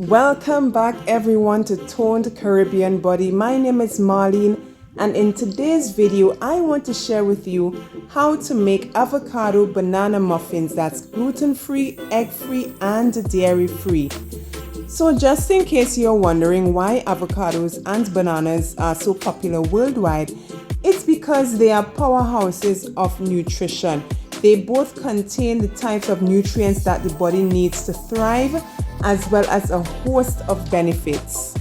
Welcome back everyone to Toned Caribbean Body. My name is Marlene, and in today's video I want to share with you how to make avocado banana muffins that's gluten-free, egg-free and dairy-free. So just in case you're wondering why avocados and bananas are so popular worldwide, it's because they are powerhouses of nutrition. They both contain the types of nutrients that the body needs to thrive, as well as a host of benefits.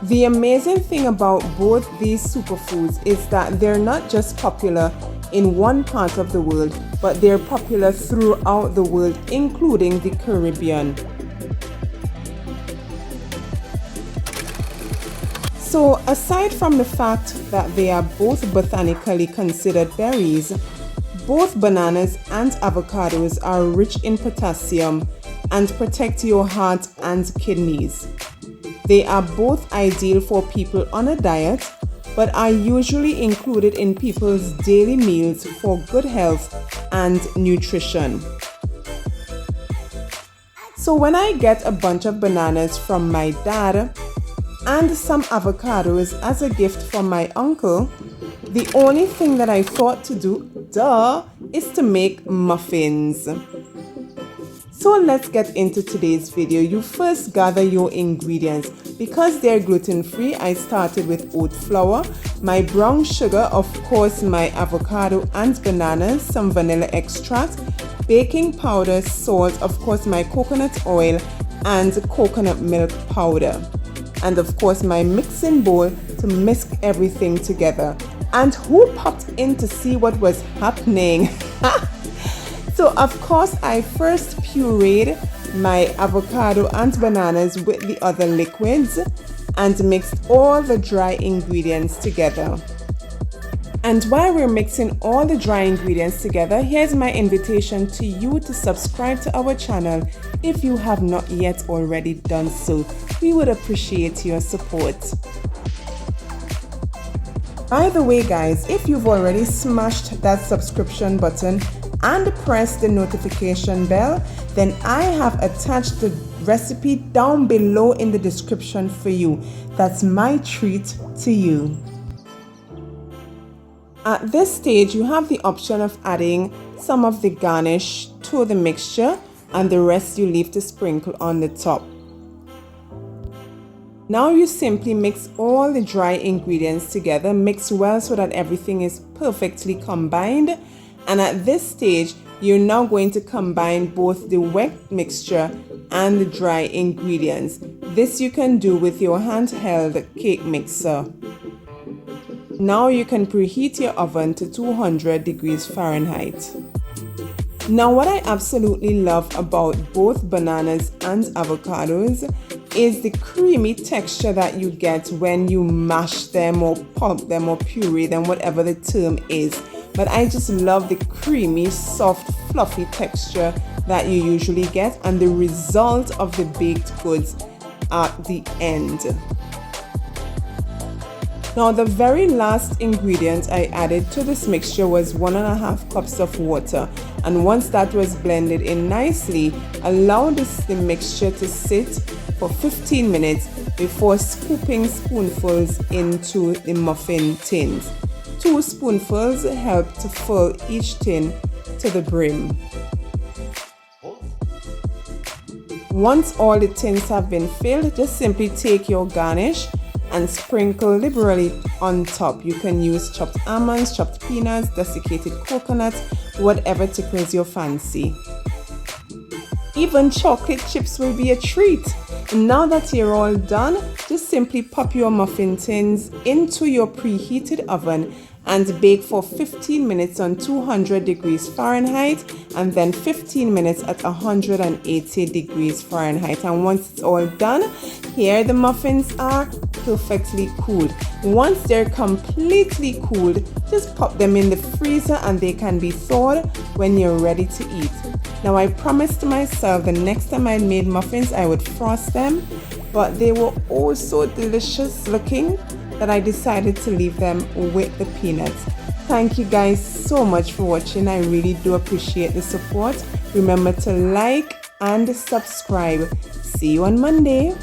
The amazing thing about both these superfoods is that they're not just popular in one part of the world, but they're popular throughout the world, including the Caribbean. So aside from the fact that they are both botanically considered berries, both bananas and avocados are rich in potassium and protect your heart and kidneys. They are both ideal for people on a diet, but are usually included in people's daily meals for good health and nutrition. So when I get a bunch of bananas from my dad and some avocados as a gift from my uncle, the only thing that I thought to do, is to make muffins. So let's get into today's video. You first gather your ingredients. Because they're gluten-free, I started with oat flour, my brown sugar, of course my avocado and bananas, some vanilla extract, baking powder, salt, of course my coconut oil and coconut milk powder, and of course my mixing bowl to mix everything together. And who popped in to see what was happening? So of course I first pureed my avocado and bananas with the other liquids and mixed all the dry ingredients together. And while we're mixing all the dry ingredients together, here's my invitation to you to subscribe to our channel if you have not yet already done so. We would appreciate your support. By the way guys, if you've already smashed that subscription button and pressed the notification bell, then I have attached the recipe down below in the description for you. That's my treat to you. At this stage, you have the option of adding some of the garnish to the mixture, and the rest you leave to sprinkle on the top. Now you simply mix all the dry ingredients together, mix well so that everything is perfectly combined. And at this stage, you're now going to combine both the wet mixture and the dry ingredients. This you can do with your handheld cake mixer. Now you can preheat your oven to 200 degrees Fahrenheit. Now what I absolutely love about both bananas and avocados is the creamy texture that you get when you mash them or pulp them or puree them, whatever the term is. But I just love the creamy, soft, fluffy texture that you usually get and the result of the baked goods at the end. Now the very last ingredient I added to this mixture was 1.5 cups of water, and once that was blended in nicely, allow the mixture to sit for 15 minutes before scooping spoonfuls into the muffin tins. 2 spoonfuls help to fill each tin to the brim. Once all the tins have been filled, just simply take your garnish and sprinkle liberally on top. You can use chopped almonds, chopped peanuts, desiccated coconuts, whatever tickles your fancy. Even chocolate chips will be a treat. And now that you're all done, just simply pop your muffin tins into your preheated oven and bake for 15 minutes on 200 degrees Fahrenheit and then 15 minutes at 180 degrees Fahrenheit. And once it's all done, here the muffins are perfectly cooled. Once they're completely cooled, just pop them in the freezer and they can be thawed when you're ready to eat. Now I promised myself the next time I made muffins I would frost them, but they were oh so delicious looking that I decided to leave them with the peanuts. Thank you guys so much for watching. I really do appreciate the support. Remember to like and subscribe. See you on Monday.